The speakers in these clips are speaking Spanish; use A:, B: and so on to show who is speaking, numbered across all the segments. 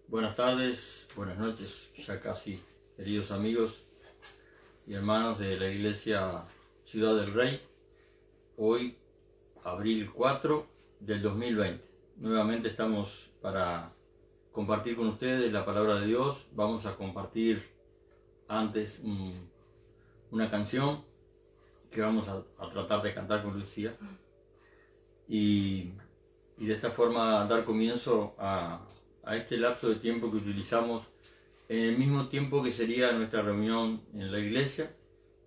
A: Buenas tardes, buenas noches, ya casi, queridos amigos y hermanos de la Iglesia Ciudad del Rey. Hoy, abril 4 del 2020. Nuevamente estamos para compartir con ustedes la palabra de Dios. Vamos a compartir antes una canción que vamos a tratar de cantar con Lucía. Y de esta forma dar comienzo a este lapso de tiempo que utilizamos en el mismo tiempo que sería nuestra reunión en la iglesia,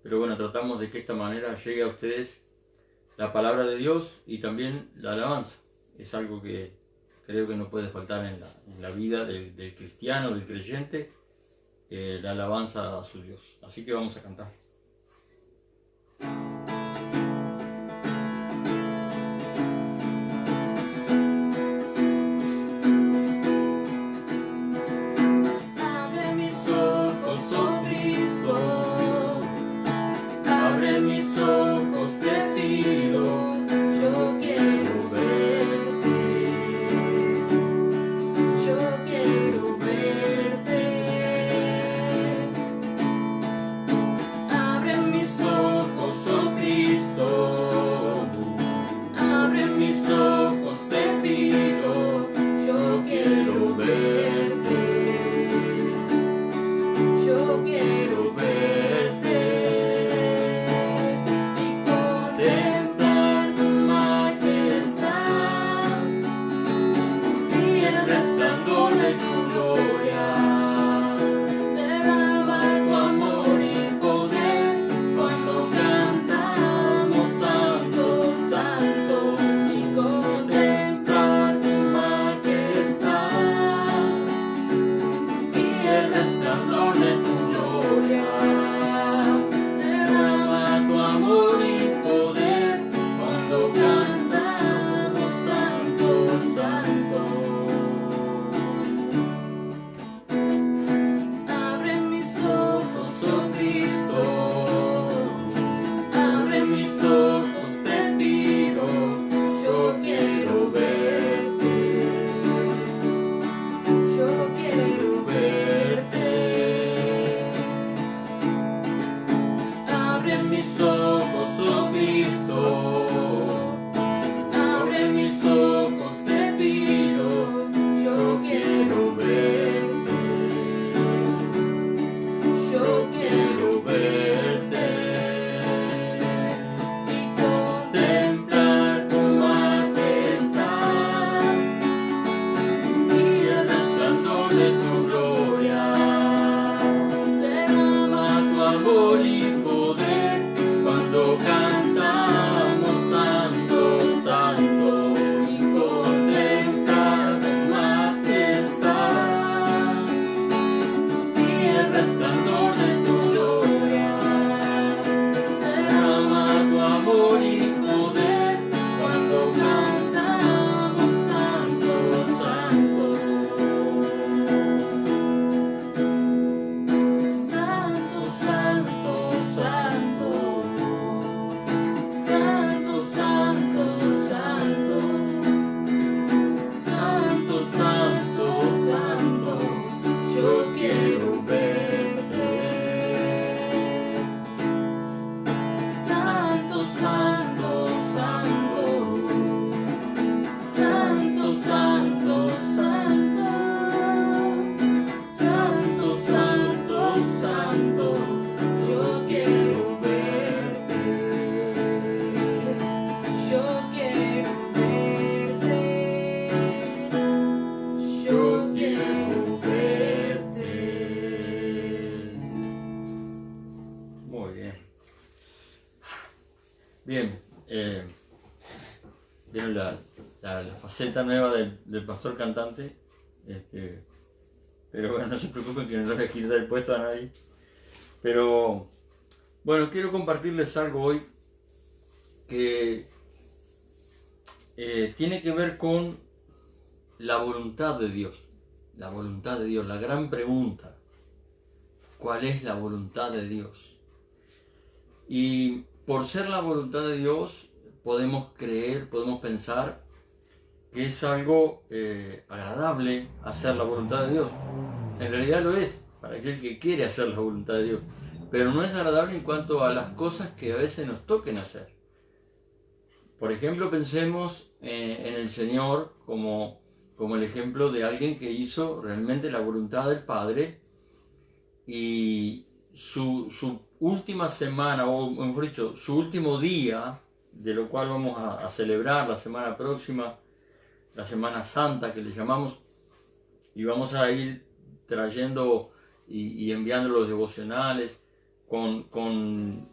A: pero bueno, tratamos de que de esta manera llegue a ustedes la palabra de Dios y también la alabanza. Es algo que creo que no puede faltar en la vida del cristiano, del creyente, la alabanza a su Dios. Así que vamos a cantar. Bien, vieron la faceta nueva del pastor cantante, pero bueno, no se preocupen que no le voy a quitar el puesto a nadie. Pero bueno, quiero compartirles algo hoy que tiene que ver con la voluntad de Dios. La voluntad de Dios, la gran pregunta. ¿Cuál es la voluntad de Dios? Y por ser la voluntad de Dios, podemos creer, podemos pensar que es algo agradable hacer la voluntad de Dios. En realidad lo es para aquel que quiere hacer la voluntad de Dios, pero no es agradable en cuanto a las cosas que a veces nos toquen hacer. Por ejemplo, pensemos en el Señor como el ejemplo de alguien que hizo realmente la voluntad del Padre, y su última semana, o mejor dicho, su último día, de lo cual vamos a celebrar la semana próxima, la Semana Santa que le llamamos, y vamos a ir trayendo y enviando los devocionales con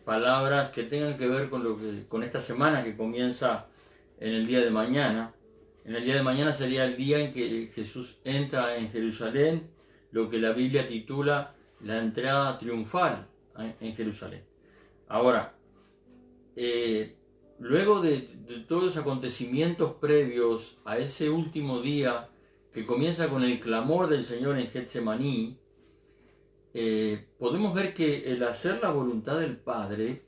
A: palabras que tengan que ver con esta semana que comienza en el día de mañana. En el día de mañana sería el día en que Jesús entra en Jerusalén, lo que la Biblia titula la entrada triunfal en Jerusalén. Ahora, luego de todos los acontecimientos previos a ese último día que comienza con el clamor del Señor en Getsemaní, podemos ver que el hacer la voluntad del Padre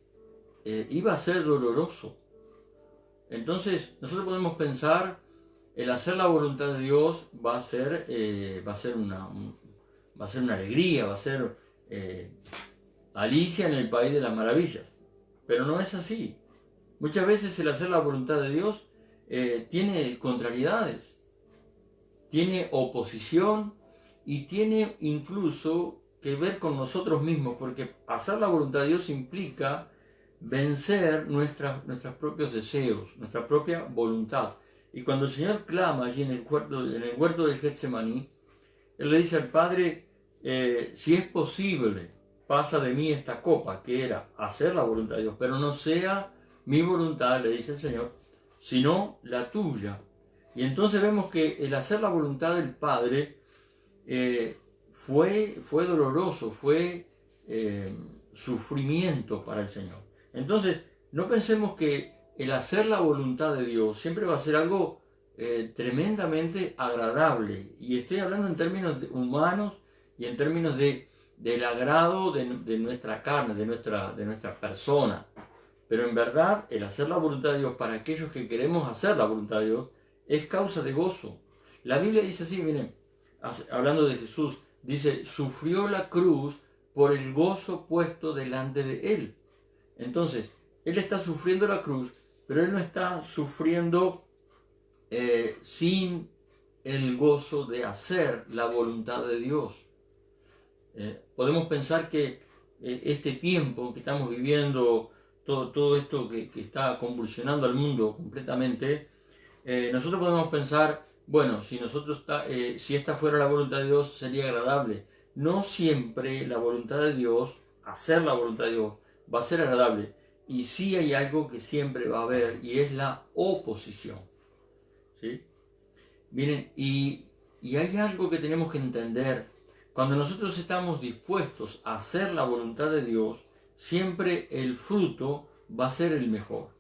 A: iba a ser doloroso. Entonces nosotros podemos pensar, el hacer la voluntad de Dios va a ser una alegría, va a ser Alicia en el País de las Maravillas. Pero no es así. Muchas veces el hacer la voluntad de Dios tiene contrariedades, tiene oposición y tiene incluso que ver con nosotros mismos, porque hacer la voluntad de Dios implica vencer nuestros propios deseos, nuestra propia voluntad. Y cuando el Señor clama allí en el huerto de Getsemaní, Él le dice al Padre, si es posible, pasa de mí esta copa, que era hacer la voluntad de Dios, pero no sea mi voluntad, le dice el Señor, sino la tuya. Y entonces vemos que el hacer la voluntad del Padre fue doloroso, fue sufrimiento para el Señor. Entonces, no pensemos que el hacer la voluntad de Dios siempre va a ser algo tremendamente agradable. Y estoy hablando en términos humanos y en términos del agrado de nuestra carne, de nuestra persona. Pero en verdad, el hacer la voluntad de Dios para aquellos que queremos hacer la voluntad de Dios es causa de gozo. La Biblia dice así, miren, hablando de Jesús, dice, sufrió la cruz por el gozo puesto delante de Él. Entonces, Él está sufriendo la cruz, pero Él no está sufriendo sin el gozo de hacer la voluntad de Dios. Podemos pensar que este tiempo que estamos viviendo, todo esto que está convulsionando al mundo completamente, nosotros podemos pensar, bueno, si esta fuera la voluntad de Dios sería agradable. No siempre la voluntad de Dios, hacer la voluntad de Dios, va a ser agradable. Y sí hay algo que siempre va a haber, y es la oposición. ¿Sí? Miren, y hay algo que tenemos que entender. Cuando nosotros estamos dispuestos a hacer la voluntad de Dios, siempre el fruto va a ser el mejor.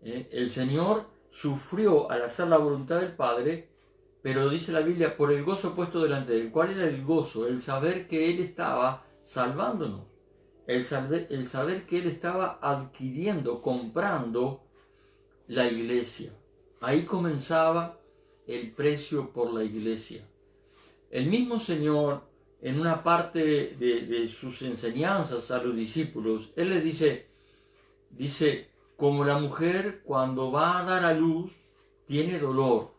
A: El Señor sufrió al hacer la voluntad del Padre, pero dice la Biblia, por el gozo puesto delante de Él. ¿Cuál era el gozo? El saber que Él estaba salvándonos. El saber que Él estaba adquiriendo, comprando la iglesia. Ahí comenzaba el precio por la iglesia. El mismo Señor, en una parte de sus enseñanzas a los discípulos, Él les dice, como la mujer cuando va a dar a luz tiene dolor,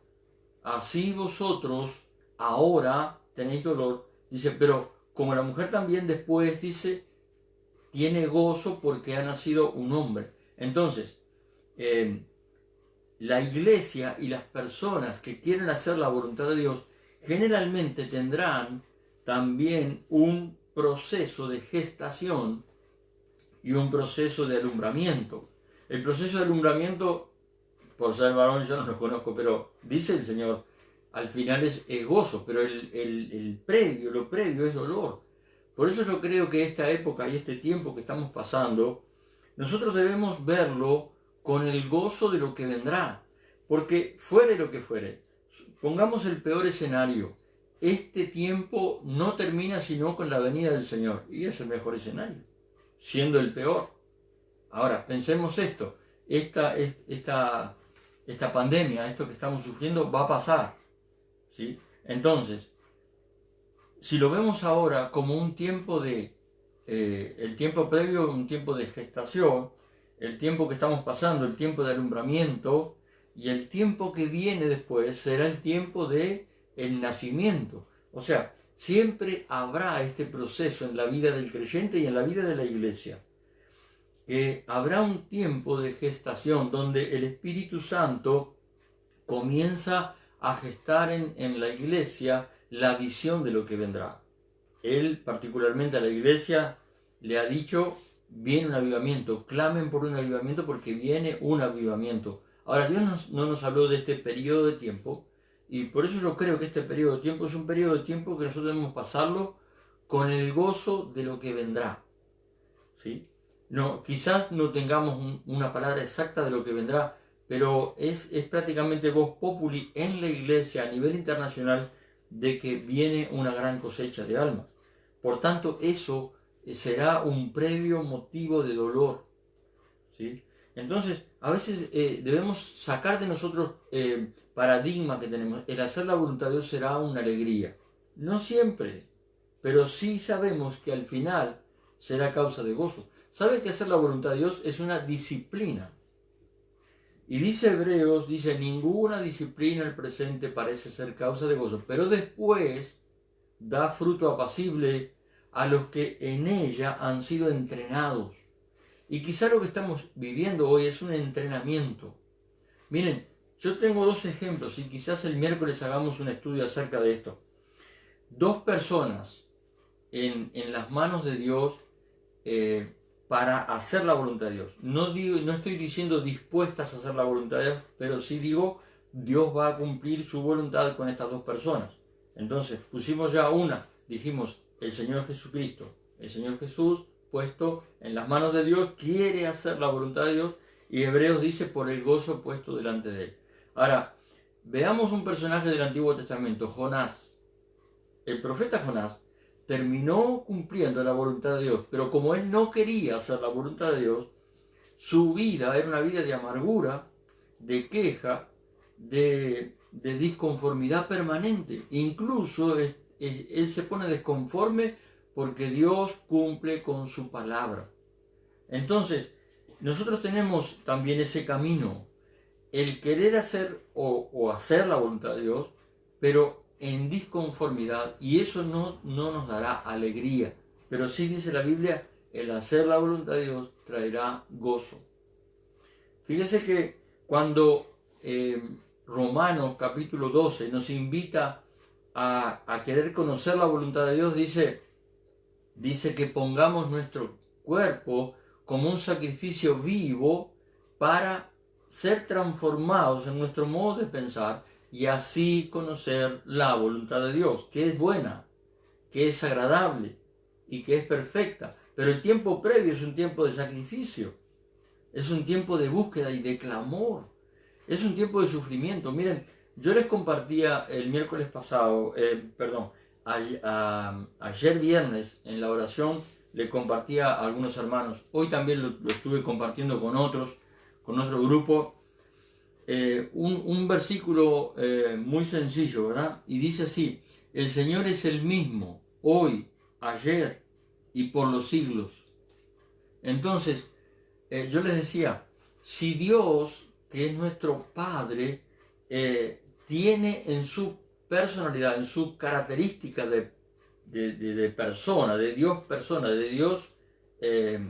A: así vosotros ahora tenéis dolor. Dice, pero como la mujer también después, dice, tiene gozo porque ha nacido un hombre. Entonces, la iglesia y las personas que quieren hacer la voluntad de Dios generalmente tendrán también un proceso de gestación y un proceso de alumbramiento. El proceso de alumbramiento, por ser varón yo no lo conozco, pero dice el Señor, al final es gozo, pero lo previo es dolor. Por eso yo creo que esta época y este tiempo que estamos pasando, nosotros debemos verlo con el gozo de lo que vendrá. Porque fuere lo que fuere, pongamos el peor escenario, este tiempo no termina sino con la venida del Señor. Y es el mejor escenario, siendo el peor. Ahora, pensemos esto, esta esta pandemia, esto que estamos sufriendo, va a pasar, ¿sí? Entonces, si lo vemos ahora como un tiempo el tiempo previo, un tiempo de gestación, el tiempo que estamos pasando, el tiempo de alumbramiento, y el tiempo que viene después será el tiempo de el nacimiento. O sea, siempre habrá este proceso en la vida del creyente y en la vida de la iglesia, que habrá un tiempo de gestación donde el Espíritu Santo comienza a gestar en la iglesia la visión de lo que vendrá. Él particularmente a la iglesia le ha dicho, viene un avivamiento, clamen por un avivamiento porque viene un avivamiento. Ahora, Dios no nos habló de este periodo de tiempo, y por eso yo creo que este periodo de tiempo es un periodo de tiempo que nosotros debemos pasarlo con el gozo de lo que vendrá, ¿sí? No, quizás no tengamos una palabra exacta de lo que vendrá, pero es prácticamente voz populi en la iglesia a nivel internacional de que viene una gran cosecha de almas. Por tanto, eso será un previo motivo de dolor, ¿sí? Entonces, a veces debemos sacar de nosotros paradigma que tenemos. El hacer la voluntad de Dios será una alegría. No siempre, pero sí sabemos que al final será causa de gozo. ¿Sabe que hacer la voluntad de Dios es una disciplina? Y dice Hebreos, dice, ninguna disciplina en el presente parece ser causa de gozo, pero después da fruto apacible a los que en ella han sido entrenados. Y quizá lo que estamos viviendo hoy es un entrenamiento. Miren, yo tengo dos ejemplos y quizás el miércoles hagamos un estudio acerca de esto. Dos personas en las manos de Dios para hacer la voluntad de Dios. No estoy diciendo dispuestas a hacer la voluntad de Dios, pero sí digo, Dios va a cumplir su voluntad con estas dos personas. Entonces, pusimos ya una, dijimos, el Señor Jesucristo. El Señor Jesús, puesto en las manos de Dios, quiere hacer la voluntad de Dios, y Hebreos dice, por el gozo puesto delante de él. Ahora, veamos un personaje del Antiguo Testamento, Jonás. El profeta Jonás terminó cumpliendo la voluntad de Dios, pero como él no quería hacer la voluntad de Dios, su vida era una vida de amargura, de queja, de disconformidad permanente. Incluso él se pone desconforme porque Dios cumple con su palabra. Entonces, nosotros tenemos también ese camino, el querer hacer o hacer la voluntad de Dios, pero en disconformidad, y eso no nos dará alegría, pero sí dice la Biblia, el hacer la voluntad de Dios traerá gozo. Fíjese que cuando Romanos capítulo 12 nos invita a querer conocer la voluntad de Dios, dice que pongamos nuestro cuerpo como un sacrificio vivo para ser transformados en nuestro modo de pensar y así conocer la voluntad de Dios, que es buena, que es agradable y que es perfecta. Pero el tiempo previo es un tiempo de sacrificio, es un tiempo de búsqueda y de clamor, es un tiempo de sufrimiento. Miren, yo les compartía el miércoles pasado, ayer viernes en la oración le compartía a algunos hermanos, hoy también lo estuve compartiendo con otro grupo, un versículo muy sencillo, ¿verdad? Y dice así, el Señor es el mismo, hoy, ayer y por los siglos. Entonces, yo les decía, si Dios, que es nuestro Padre, tiene en su personalidad, en su característica de persona, de Dios, de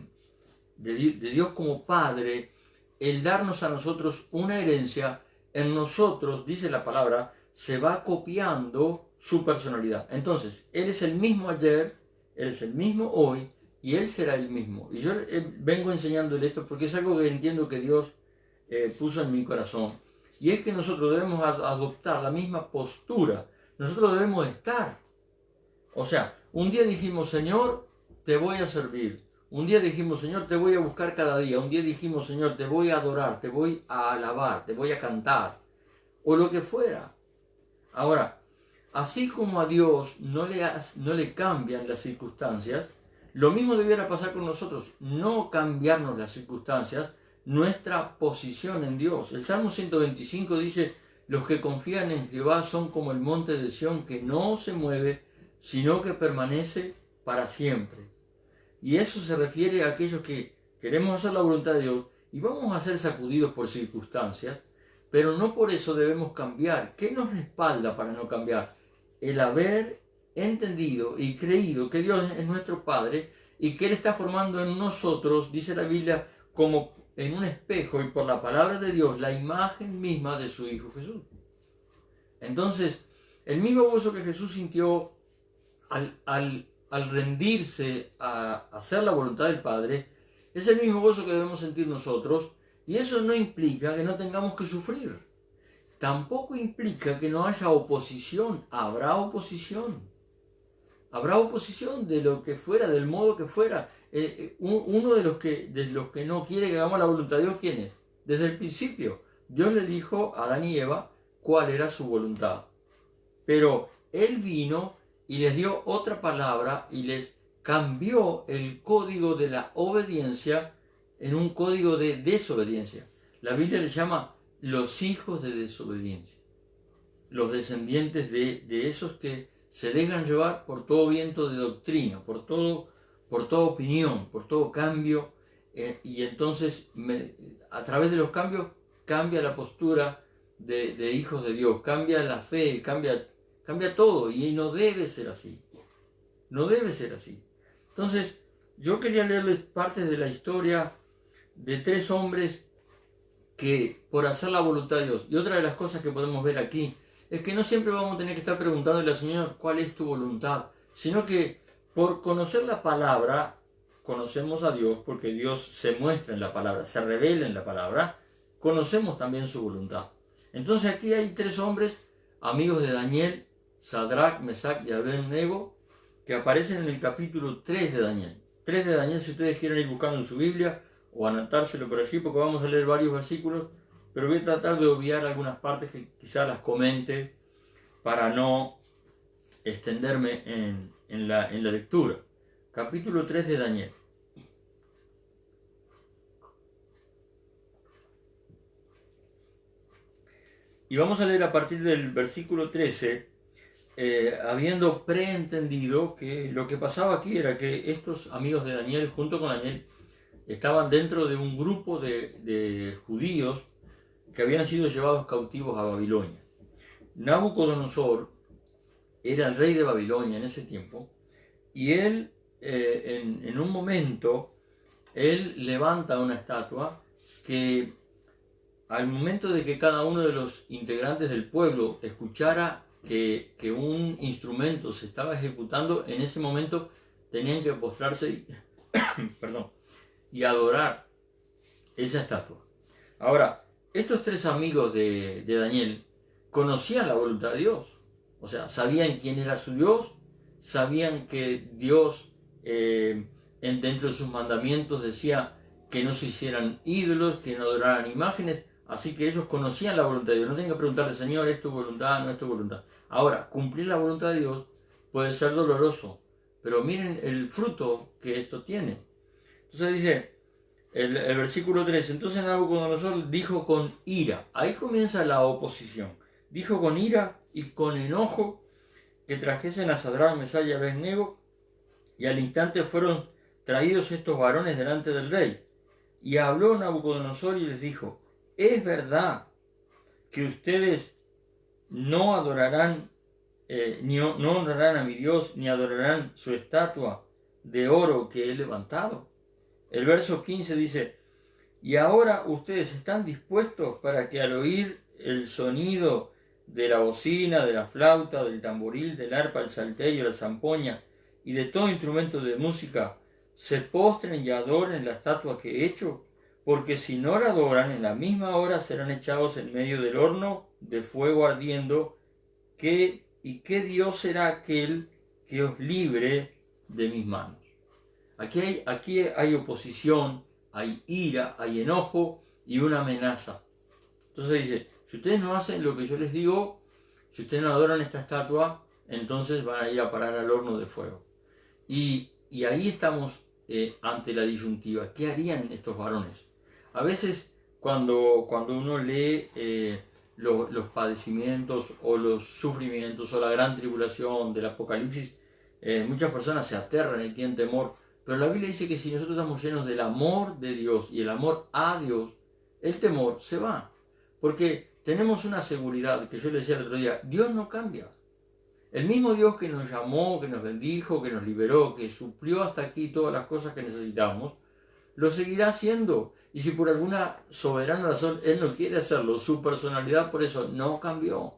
A: Dios como Padre, el darnos a nosotros una herencia, en nosotros, dice la palabra, se va copiando su personalidad. Entonces, Él es el mismo ayer, Él es el mismo hoy, y Él será el mismo. Y yo vengo enseñándole esto porque es algo que entiendo que Dios puso en mi corazón. Y es que nosotros debemos adoptar la misma postura. Nosotros debemos estar. O sea, un día dijimos, Señor, te voy a servir. Un día dijimos, Señor, te voy a buscar cada día. Un día dijimos, Señor, te voy a adorar, te voy a alabar, te voy a cantar. O lo que fuera. Ahora, así como a Dios no le cambian las circunstancias, lo mismo debiera pasar con nosotros. No cambiarnos las circunstancias, nuestra posición en Dios. El Salmo 125 dice: los que confían en Jehová son como el monte de Sión, que no se mueve, sino que permanece para siempre. Y eso se refiere a aquellos que queremos hacer la voluntad de Dios y vamos a ser sacudidos por circunstancias, pero no por eso debemos cambiar. ¿Qué nos respalda para no cambiar? El haber entendido y creído que Dios es nuestro Padre y que Él está formando en nosotros, dice la Biblia, como en un espejo y por la palabra de Dios, la imagen misma de su Hijo Jesús. Entonces, el mismo gozo que Jesús sintió al rendirse a hacer la voluntad del Padre, es el mismo gozo que debemos sentir nosotros, y eso no implica que no tengamos que sufrir. Tampoco implica que no haya oposición. Habrá oposición. Habrá oposición de lo que fuera, del modo que fuera. Uno de los que no quiere que hagamos la voluntad de Dios, ¿quién es? Desde el principio, Dios le dijo a Adán y Eva cuál era su voluntad. Pero Él vino y les dio otra palabra y les cambió el código de la obediencia en un código de desobediencia. La Biblia le llama los hijos de desobediencia, los descendientes de esos que se dejan llevar por todo viento de doctrina, por toda opinión, por todo cambio, y entonces a través de los cambios cambia la postura de hijos de Dios, cambia la fe, cambia todo, y no debe ser así. No debe ser así. Entonces, yo quería leerles partes de la historia de tres hombres que por hacer la voluntad de Dios. Y otra de las cosas que podemos ver aquí es que no siempre vamos a tener que estar preguntándole al Señor cuál es tu voluntad, sino que por conocer la palabra, conocemos a Dios, porque Dios se muestra en la palabra, se revela en la palabra, conocemos también su voluntad. Entonces aquí hay tres hombres, amigos de Daniel, Sadrach, Mesach y Abed-nego, que aparecen en el capítulo 3 de Daniel. 3 de Daniel, si ustedes quieren ir buscando en su Biblia o anotárselo por allí, porque vamos a leer varios versículos, pero voy a tratar de obviar algunas partes que quizás las comente para no extenderme en la lectura. Capítulo 3 de Daniel. Y vamos a leer a partir del versículo 13, habiendo preentendido que lo que pasaba aquí era que estos amigos de Daniel, junto con Daniel, estaban dentro de un grupo de judíos que habían sido llevados cautivos a Babilonia. Nabucodonosor era el rey de Babilonia en ese tiempo, y él, en un momento, él levanta una estatua que, al momento de que cada uno de los integrantes del pueblo escuchara que un instrumento se estaba ejecutando, en ese momento tenían que postrarse y adorar esa estatua. Ahora, estos tres amigos de Daniel conocían la voluntad de Dios, o sea, sabían quién era su Dios, sabían que Dios dentro de sus mandamientos decía que no se hicieran ídolos, que no adoraran imágenes, así que ellos conocían la voluntad de Dios. No tienen que preguntarle: Señor, ¿es tu voluntad? ¿No es tu voluntad? Ahora, cumplir la voluntad de Dios puede ser doloroso, pero miren el fruto que esto tiene. Entonces dice el versículo 3, entonces Nabucodonosor dijo con ira, ahí comienza la oposición, dijo con ira y con enojo que trajesen a Sadrach, Mesach y Abed-nego, y al instante fueron traídos estos varones delante del rey. Y habló Nabucodonosor y les dijo: es verdad que ustedes no adorarán, no honrarán a mi Dios, ni adorarán su estatua de oro que he levantado. El verso 15 dice: y ahora ustedes están dispuestos para que al oír el sonido de la bocina, de la flauta, del tamboril, del arpa, el salterio, la zampoña y de todo instrumento de música, se postren y adoren la estatua que he hecho, porque si no la adoran, en la misma hora serán echados en medio del horno de fuego ardiendo. ¿Y qué Dios será aquel que os libre de mis manos? Aquí hay oposición, hay ira, hay enojo y una amenaza. Entonces dice: si ustedes no hacen lo que yo les digo, si ustedes no adoran esta estatua, entonces van a ir a parar al horno de fuego. Y ahí estamos ante la disyuntiva. ¿Qué harían estos varones? A veces cuando uno lee los padecimientos o los sufrimientos o la gran tribulación del Apocalipsis, muchas personas se aterran y tienen temor, pero la Biblia dice que si nosotros estamos llenos del amor de Dios y el amor a Dios, el temor se va, porque tenemos una seguridad que yo le decía el otro día: Dios no cambia. El mismo Dios que nos llamó, que nos bendijo, que nos liberó, que suplió hasta aquí todas las cosas que necesitamos, lo seguirá haciendo. Y si por alguna soberana razón Él no quiere hacerlo, su personalidad por eso no cambió.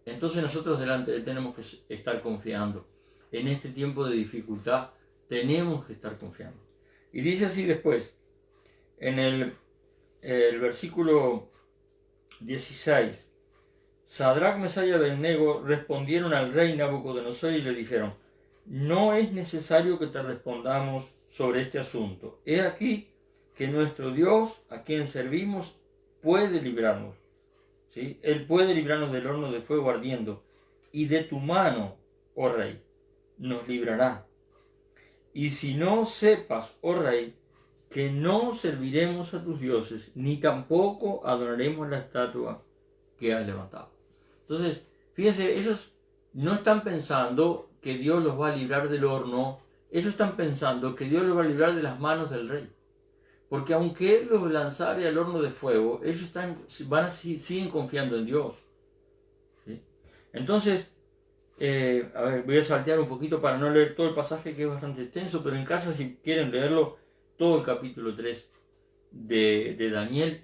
A: Entonces nosotros delante de Él tenemos que estar confiando. En este tiempo de dificultad tenemos que estar confiando. Y dice así después, en el versículo 16, Sadrac, Mesach y Abednego respondieron al rey Nabucodonosor y le dijeron: no es necesario que te respondamos sobre este asunto. He aquí que nuestro Dios, a quien servimos, puede librarnos. ¿Sí? Él puede librarnos del horno de fuego ardiendo, y de tu mano, oh rey, nos librará. Y si no sepas, oh rey, que no serviremos a tus dioses, ni tampoco adoraremos la estatua que has levantado. Entonces, fíjense, ellos no están pensando que Dios los va a librar del horno, ellos están pensando que Dios los va a librar de las manos del rey. Porque aunque Él los lanzare al horno de fuego, ellos siguen confiando en Dios. ¿Sí? Entonces, a ver, voy a saltear un poquito para no leer todo el pasaje, que es bastante extenso, pero en casa, si quieren leerlo, todo el capítulo 3 de Daniel,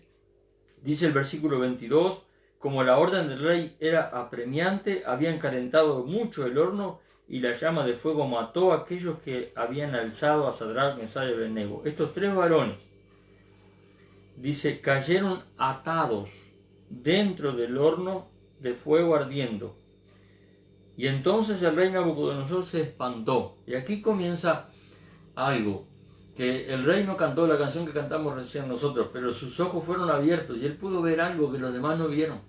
A: dice el versículo 22: como la orden del rey era apremiante, habían calentado mucho el horno, y la llama de fuego mató a aquellos que habían alzado a Sadrac, Mesach y Abednego. Estos tres varones, dice, cayeron atados dentro del horno de fuego ardiendo. Y entonces el rey Nabucodonosor se espantó. Y aquí comienza algo, que el rey no cantó la canción que cantamos recién nosotros, pero sus ojos fueron abiertos y él pudo ver algo que los demás no vieron.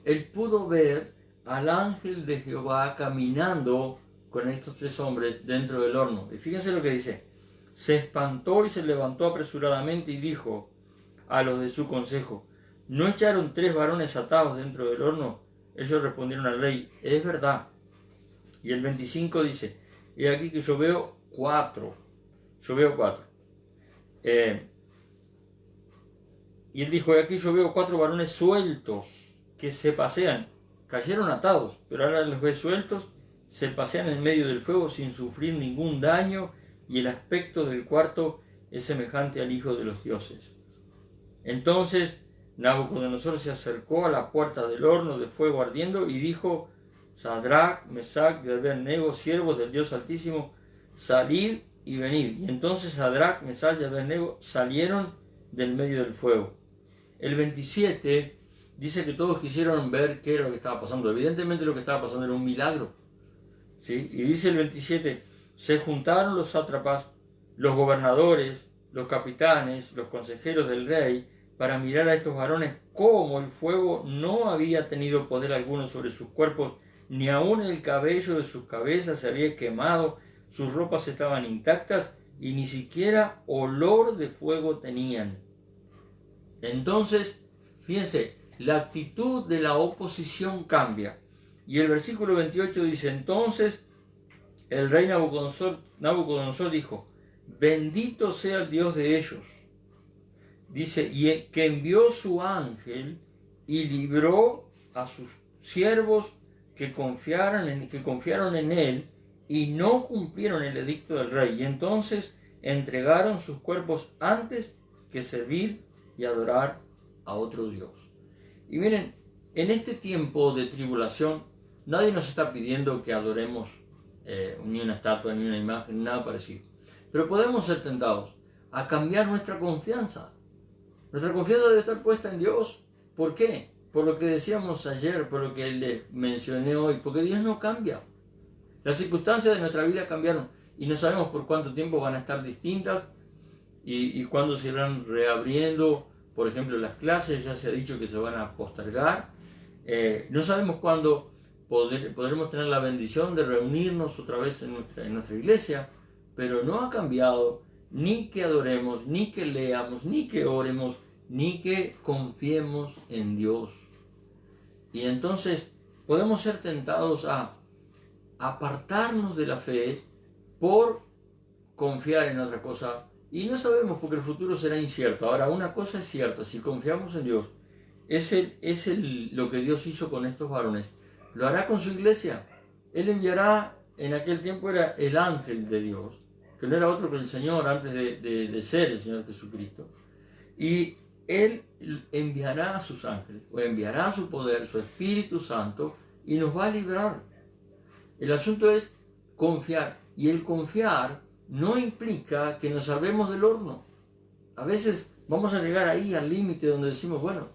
A: Él pudo ver al ángel de Jehová caminando con estos tres hombres dentro del horno. Y fíjense lo que dice: se espantó y se levantó apresuradamente y dijo a los de su consejo: ¿no echaron tres varones atados dentro del horno? Ellos respondieron al rey: es verdad. Y el 25 dice: y aquí que yo veo cuatro. Y él dijo: y aquí yo veo cuatro varones sueltos que se pasean. Cayeron atados, pero ahora los ve sueltos, se pasean en medio del fuego sin sufrir ningún daño, y el aspecto del cuarto es semejante al Hijo de los dioses. Entonces Nabucodonosor se acercó a la puerta del horno de fuego ardiendo y dijo: Sadrac, Mesach y Abednego, siervos del Dios Altísimo, salid y venid. Y entonces Sadrac, Mesach y Abednego salieron del medio del fuego. El 27 dice que todos quisieron ver qué era lo que estaba pasando. Evidentemente lo que estaba pasando era un milagro. ¿Sí? Y dice el 27, se juntaron los sátrapas, los gobernadores, los capitanes, los consejeros del rey, para mirar a estos varones cómo el fuego no había tenido poder alguno sobre sus cuerpos, ni aun el cabello de sus cabezas se había quemado, sus ropas estaban intactas y ni siquiera olor de fuego tenían. Entonces, fíjense, la actitud de la oposición cambia. Y el versículo 28 dice: entonces el rey Nabucodonosor dijo: bendito sea el Dios de ellos. Dice, y que envió su ángel y libró a sus siervos que confiaron en él y no cumplieron el edicto del rey. Y entonces entregaron sus cuerpos antes que servir y adorar a otro Dios. Y miren, en este tiempo de tribulación, nadie nos está pidiendo que adoremos ni una estatua, ni una imagen, nada parecido. Pero podemos ser tentados a cambiar nuestra confianza. Nuestra confianza debe estar puesta en Dios. ¿Por qué? Por lo que decíamos ayer, por lo que les mencioné hoy, porque Dios no cambia. Las circunstancias de nuestra vida cambiaron y no sabemos por cuánto tiempo van a estar distintas y cuándo se irán reabriendo. Por ejemplo, las clases ya se ha dicho que se van a postergar. No sabemos cuándo podremos tener la bendición de reunirnos otra vez en nuestra iglesia, pero no ha cambiado ni que adoremos, ni que leamos, ni que oremos, ni que confiemos en Dios. Y entonces podemos ser tentados a apartarnos de la fe por confiar en otra cosa. Y no sabemos porque el futuro será incierto. Ahora, una cosa es cierta, si confiamos en Dios, lo que Dios hizo con estos varones. Lo hará con su iglesia. Él enviará, en aquel tiempo era el ángel de Dios, que no era otro que el Señor antes de ser el Señor Jesucristo. Y Él enviará a sus ángeles, o enviará su poder, su Espíritu Santo, y nos va a librar. El asunto es confiar. Y el confiar no implica que nos salvemos del horno. A veces vamos a llegar ahí al límite donde decimos, bueno,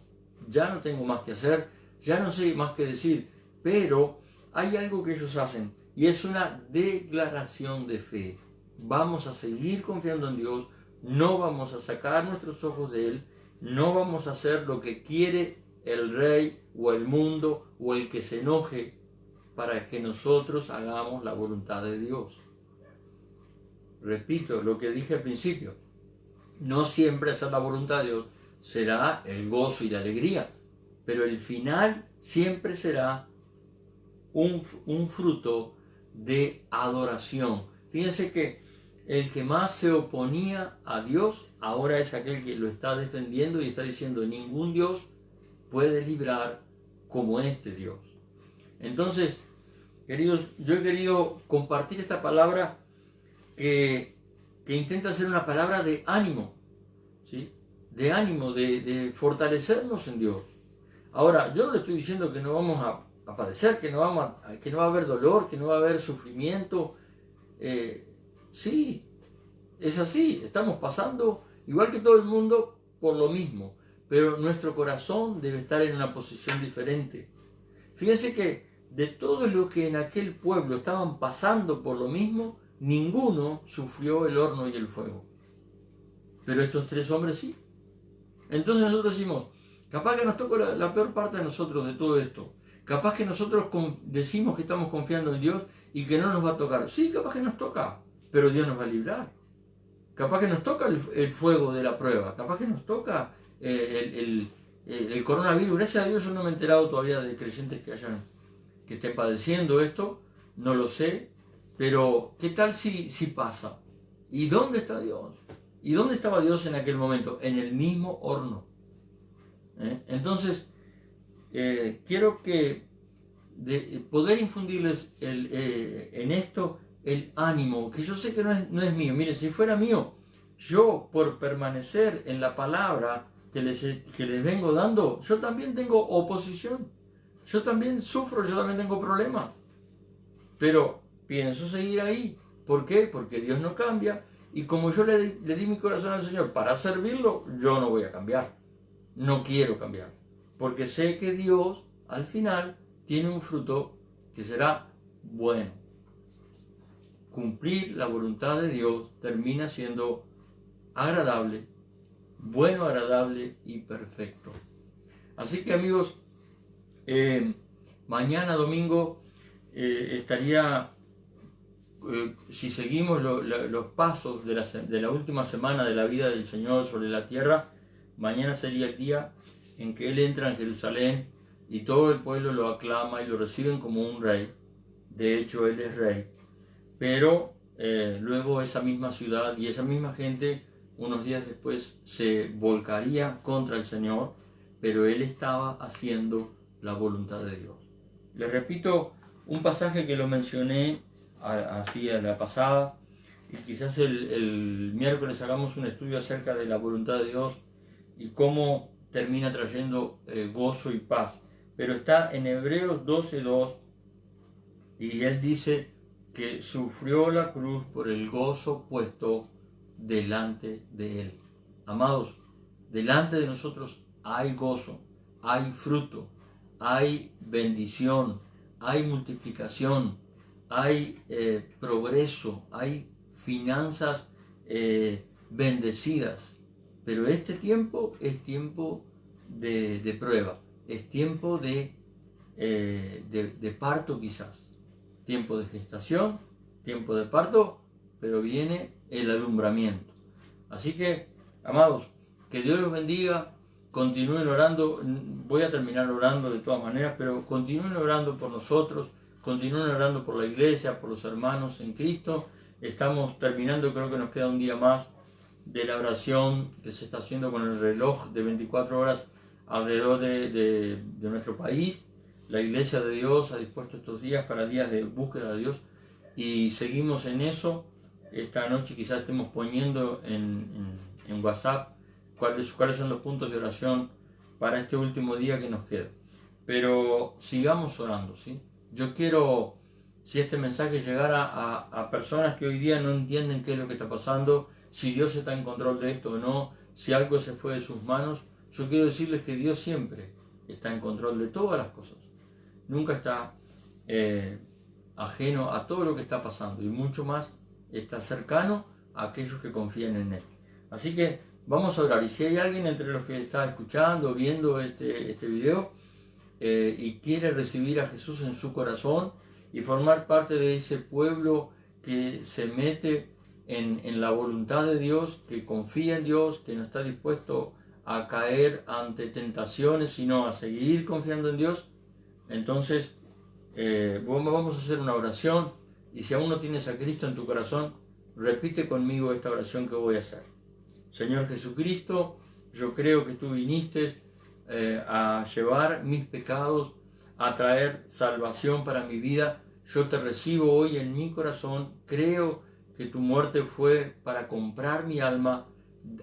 A: ya no tengo más que hacer, ya no sé más que decir, pero hay algo que ellos hacen y es una declaración de fe. Vamos a seguir confiando en Dios, no vamos a sacar nuestros ojos de Él, no vamos a hacer lo que quiere el rey o el mundo o el que se enoje para que nosotros hagamos la voluntad de Dios. Repito lo que dije al principio, no siempre hacer la voluntad de Dios será el gozo y la alegría, pero el final siempre será un fruto de adoración. Fíjense que el que más se oponía a Dios ahora es aquel que lo está defendiendo y está diciendo ningún Dios puede librar como este Dios. Entonces, queridos, yo he querido compartir esta palabra que intenta ser una palabra de ánimo, ¿sí? De ánimo, de fortalecernos en Dios. Ahora, yo no le estoy diciendo que no vamos a padecer, que no va a haber dolor, que no va a haber sufrimiento. Sí, es así, estamos pasando, igual que todo el mundo, por lo mismo, pero nuestro corazón debe estar en una posición diferente. Fíjense que de todos los que en aquel pueblo estaban pasando por lo mismo, ninguno sufrió el horno y el fuego. Pero estos tres hombres sí. Entonces nosotros decimos, capaz que nos toca la peor parte de nosotros de todo esto. Capaz que nosotros decimos que estamos confiando en Dios y que no nos va a tocar. Sí, capaz que nos toca, pero Dios nos va a librar. Capaz que nos toca el fuego de la prueba. Capaz que nos toca el coronavirus. Gracias a Dios yo no me he enterado todavía de creyentes que estén padeciendo esto. No lo sé. Pero, ¿qué tal si pasa? ¿Y dónde está Dios? ¿Y dónde estaba Dios en aquel momento? En el mismo horno. Entonces, quiero poder infundirles en esto el ánimo, que yo sé que no es mío. Mire, si fuera mío, yo por permanecer en la palabra que les vengo dando, yo también tengo oposición. Yo también sufro, yo también tengo problemas. Pero pienso seguir ahí. ¿Por qué? Porque Dios no cambia. Y como yo le di mi corazón al Señor para servirlo, yo no voy a cambiar. No quiero cambiar. Porque sé que Dios, al final, tiene un fruto que será bueno. Cumplir la voluntad de Dios termina siendo agradable, bueno, agradable y perfecto. Así que amigos, mañana domingo estaría, si seguimos los pasos de la última semana de la vida del Señor sobre la tierra, mañana sería el día en que Él entra en Jerusalén y todo el pueblo lo aclama y lo reciben como un rey. De hecho, Él es rey. Pero luego esa misma ciudad y esa misma gente, unos días después, se volcaría contra el Señor, pero Él estaba haciendo la voluntad de Dios. Les repito un pasaje que lo mencioné así a la pasada, y quizás el miércoles hagamos un estudio acerca de la voluntad de Dios y cómo termina trayendo gozo y paz. Pero está en Hebreos 12:2 y él dice que sufrió la cruz por el gozo puesto delante de él. Amados, delante de nosotros hay gozo, hay fruto, hay bendición, hay multiplicación, hay progreso, hay finanzas bendecidas. Pero este tiempo es tiempo de prueba, es tiempo de parto quizás, tiempo de gestación, tiempo de parto, pero viene el alumbramiento. Así que, amados, que Dios los bendiga, continúen orando. Voy a terminar orando de todas maneras, pero continúen orando por nosotros, continúen orando por la iglesia, por los hermanos en Cristo. Estamos terminando, creo que nos queda un día más de la oración que se está haciendo con el reloj de 24 horas alrededor de nuestro país. La Iglesia de Dios ha dispuesto estos días para días de búsqueda de Dios y seguimos en eso. Esta noche quizás estemos poniendo en WhatsApp cuáles son los puntos de oración para este último día que nos queda. Pero sigamos orando, ¿sí? Yo quiero, si este mensaje llegara a personas que hoy día no entienden qué es lo que está pasando, si Dios está en control de esto o no, si algo se fue de sus manos, yo quiero decirles que Dios siempre está en control de todas las cosas. Nunca está ajeno a todo lo que está pasando y mucho más está cercano a aquellos que confían en Él. Así que vamos a orar. Y si hay alguien entre los que está escuchando, viendo este video y quiere recibir a Jesús en su corazón y formar parte de ese pueblo que se mete en la voluntad de Dios, que confía en Dios, que no está dispuesto a caer ante tentaciones, sino a seguir confiando en Dios, entonces vamos a hacer una oración. Y si aún no tienes a Cristo en tu corazón, repite conmigo esta oración que voy a hacer. Señor Jesucristo, yo creo que tú viniste a llevar mis pecados, a traer salvación para mi vida. Yo te recibo hoy en mi corazón, creo que tu muerte fue para comprar mi alma.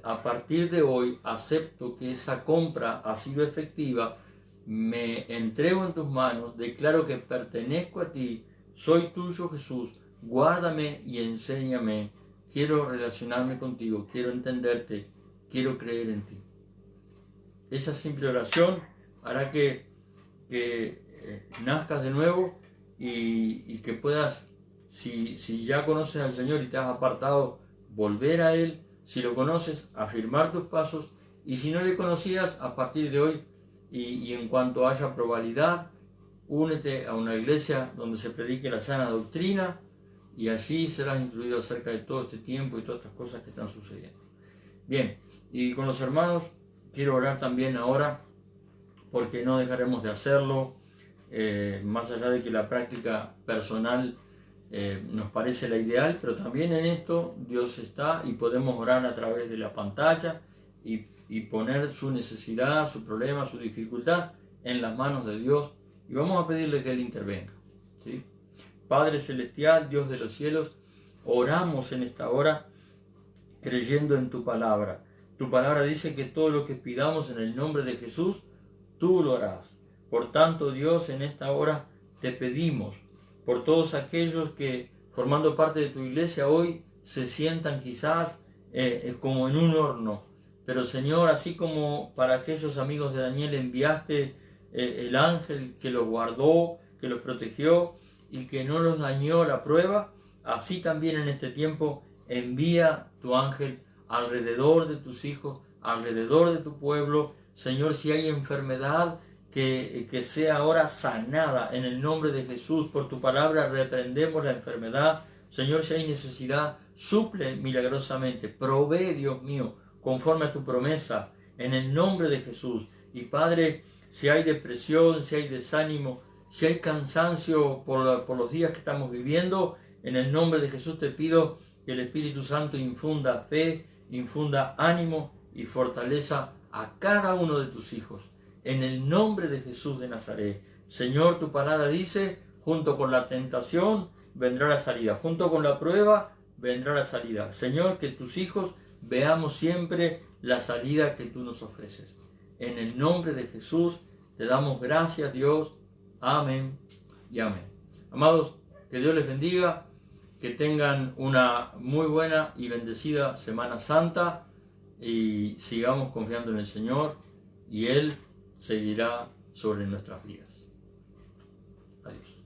A: A partir de hoy acepto que esa compra ha sido efectiva, me entrego en tus manos, declaro que pertenezco a ti, soy tuyo Jesús, guárdame y enséñame, quiero relacionarme contigo, quiero entenderte, quiero creer en ti. Esa simple oración hará que nazcas de nuevo y que puedas, si ya conoces al Señor y te has apartado, volver a Él. Si lo conoces, afirmar tus pasos, y si no le conocías, a partir de hoy y en cuanto haya probabilidad, únete a una iglesia donde se predique la sana doctrina y allí serás instruido acerca de todo este tiempo y todas estas cosas que están sucediendo. Bien, y con los hermanos quiero orar también ahora, porque no dejaremos de hacerlo, más allá de que la práctica personal nos parece la ideal, pero también en esto Dios está y podemos orar a través de la pantalla y poner su necesidad, su problema, su dificultad en las manos de Dios y vamos a pedirle que Él intervenga, ¿sí? Padre Celestial, Dios de los cielos, oramos en esta hora creyendo en tu palabra. Tu palabra dice que todo lo que pidamos en el nombre de Jesús, tú lo harás. Por tanto, Dios, en esta hora te pedimos por todos aquellos que, formando parte de tu iglesia hoy, se sientan quizás como en un horno. Pero Señor, así como para aquellos amigos de Daniel enviaste el ángel que los guardó, que los protegió y que no los dañó la prueba, así también en este tiempo envía tu ángel alrededor de tus hijos, alrededor de tu pueblo. Señor, si hay enfermedad, que sea ahora sanada en el nombre de Jesús. Por tu palabra reprendemos la enfermedad. Señor, si hay necesidad, suple milagrosamente. Provee, Dios mío, conforme a tu promesa, en el nombre de Jesús. Y Padre, si hay depresión, si hay desánimo, si hay cansancio por los días que estamos viviendo, en el nombre de Jesús te pido que el Espíritu Santo infunda fe, infunda ánimo y fortaleza a cada uno de tus hijos. En el nombre de Jesús de Nazaret. Señor, tu palabra dice, junto con la tentación vendrá la salida, junto con la prueba vendrá la salida. Señor, que tus hijos veamos siempre la salida que tú nos ofreces. En el nombre de Jesús te damos gracias, Dios. Amén y amén. Amados, que Dios les bendiga, que tengan una muy buena y bendecida Semana Santa y sigamos confiando en el Señor y Él seguirá sobre nuestras vidas. Adiós.